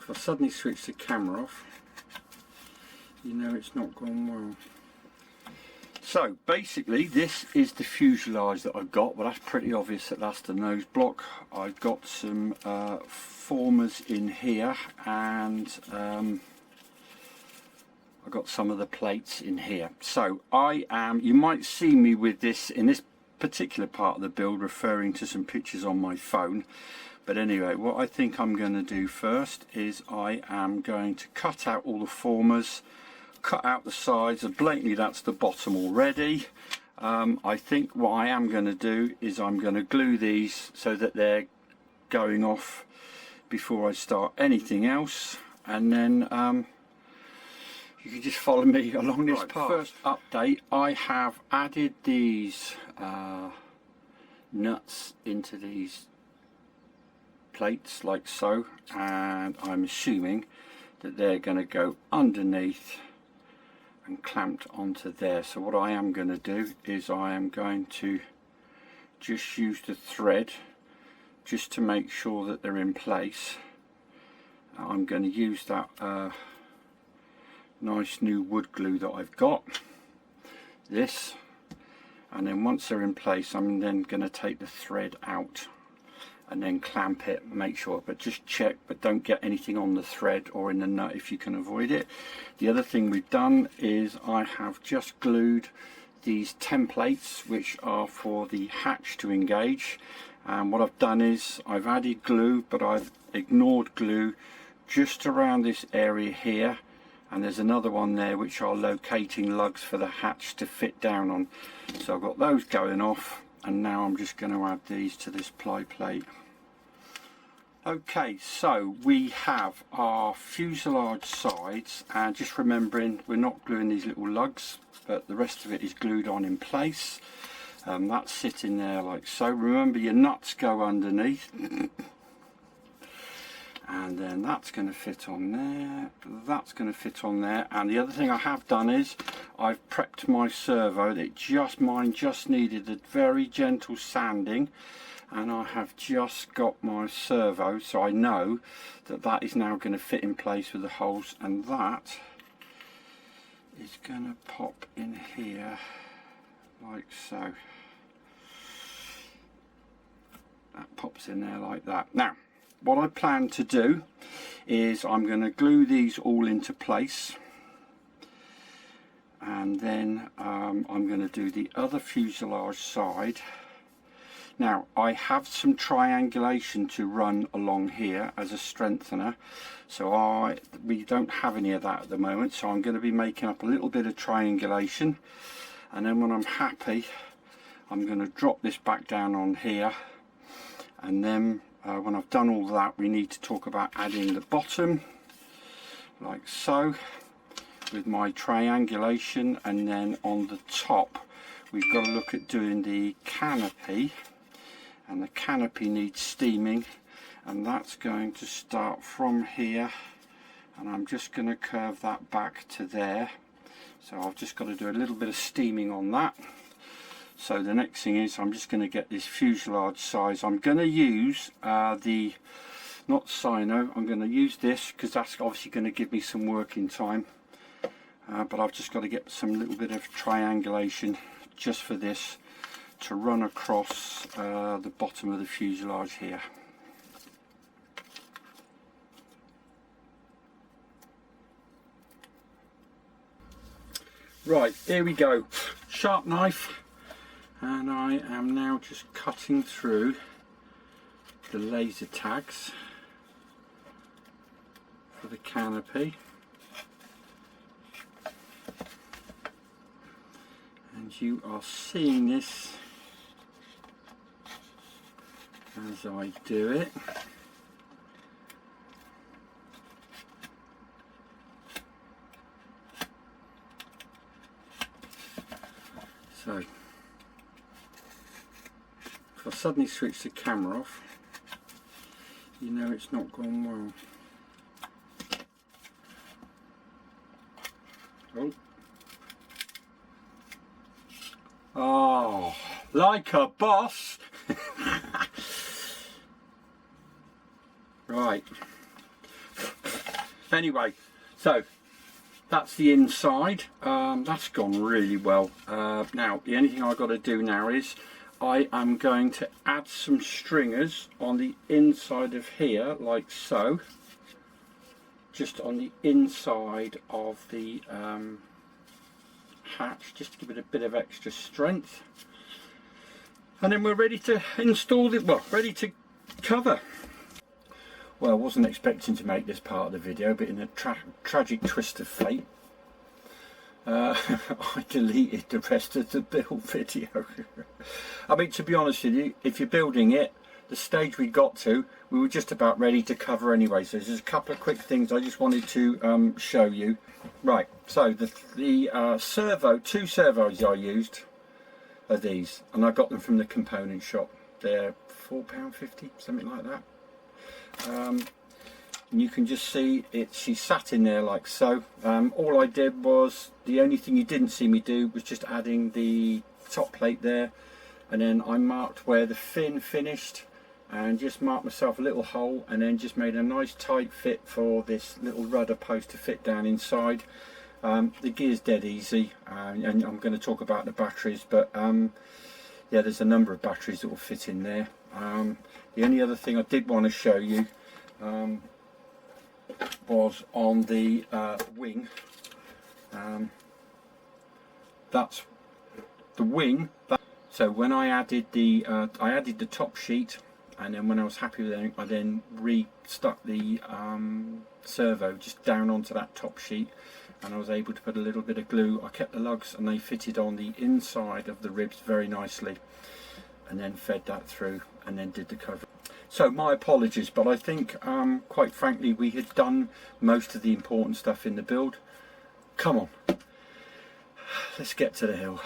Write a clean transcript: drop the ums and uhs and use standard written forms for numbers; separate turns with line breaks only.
If I suddenly switch the camera off, you know it's not gone well. So basically this is the fuselage that I've got. Well, that's pretty obvious that that's the nose block. I've got some formers in here, and I've got some of the plates in here. So you might see me with this in this particular part of the build referring to some pictures on my phone. But anyway, what I think I'm going to do first is I am going to cut out all the formers, cut out the sides, and blatantly that's the bottom already. I think what I am going to do is I'm going to glue these so that they're going off before I start anything else, and then you can just follow me along this path. First update, I have added these nuts into these plates like so, and I'm assuming that they're going to go underneath and clamped onto there. So what I am going to do is I am going to just use the thread just to make sure that they're in place. I'm going to use that nice new wood glue that I've got, this, and then once they're in place I'm then going to take the thread out and then clamp it, make sure, but just check, but don't get anything on the thread or in the nut if you can avoid it. The other thing we've done is I have just glued these templates which are for the hatch to engage, and what I've done is I've added glue, but I've ignored glue just around this area here, and there's another one there which are locating lugs for the hatch to fit down on. So I've got those going off, and now I'm just going to add these to this ply plate. Okay, so we have our fuselage sides, and just remembering we're not gluing these little lugs, but the rest of it is glued on in place. That's sitting there like so. Remember, your nuts go underneath. And then that's going to fit on there, that's going to fit on there. And the other thing I have done is I've prepped my servo. Mine just needed a very gentle sanding, and I have just got my servo, so I know that that is now going to fit in place with the holes, and that is going to pop in here like so. That pops in there like that. Now what I plan to do is I'm going to glue these all into place, and then I'm going to do the other fuselage side. Now I have some triangulation to run along here as a strengthener, so we don't have any of that at the moment, so I'm going to be making up a little bit of triangulation, and then when I'm happy I'm going to drop this back down on here, and then when I've done all that we need to talk about adding the bottom like so with my triangulation, and then on the top we've got to look at doing the canopy, and the canopy needs steaming, and that's going to start from here, and I'm just going to curve that back to there. So I've just got to do a little bit of steaming on that. So the next thing is I'm just going to get this fuselage size. I'm going to use the, not Sino, I'm going to use this because that's obviously going to give me some working time. But I've just got to get some little bit of triangulation just for this to run across the bottom of the fuselage here. Right, here we go. Sharp knife. And I am now just cutting through the laser tags for the canopy, and you are seeing this as I do it. So if I suddenly switch the camera off, you know it's not gone well. Oh, like a boss. Right. Anyway, so that's the inside. That's gone really well. Now the only thing I've got to do now is I am going to add some stringers on the inside of here, like so, just on the inside of the hatch, just to give it a bit of extra strength, and then we're ready to install it, well, ready to cover. Well, I wasn't expecting to make this part of the video, but in a tragic twist of fate, I deleted the rest of the build video. I mean, to be honest with you, if you're building it, the stage we got to, we were just about ready to cover anyway. So there's a couple of quick things I just wanted to show you. Right, so the two servos I used are these, and I got them from the component shop. They're £4.50, something like that. And you can just see she sat in there like so. All I did was, the only thing you didn't see me do was just adding the top plate there, and then I marked where the fin finished and just marked myself a little hole, and then just made a nice tight fit for this little rudder post to fit down inside. The gear's dead easy, and I'm going to talk about the batteries, but yeah, there's a number of batteries that will fit in there. The only other thing I did want to show you was on the wing. That's the wing. So when I added the top sheet, and then when I was happy with it, I then re-stuck the servo just down onto that top sheet, and I was able to put a little bit of glue. I kept the lugs and they fitted on the inside of the ribs very nicely, and then fed that through and then did the cover. So my apologies, but I think quite frankly we had done most of the important stuff in the build. Come on, let's get to the hill.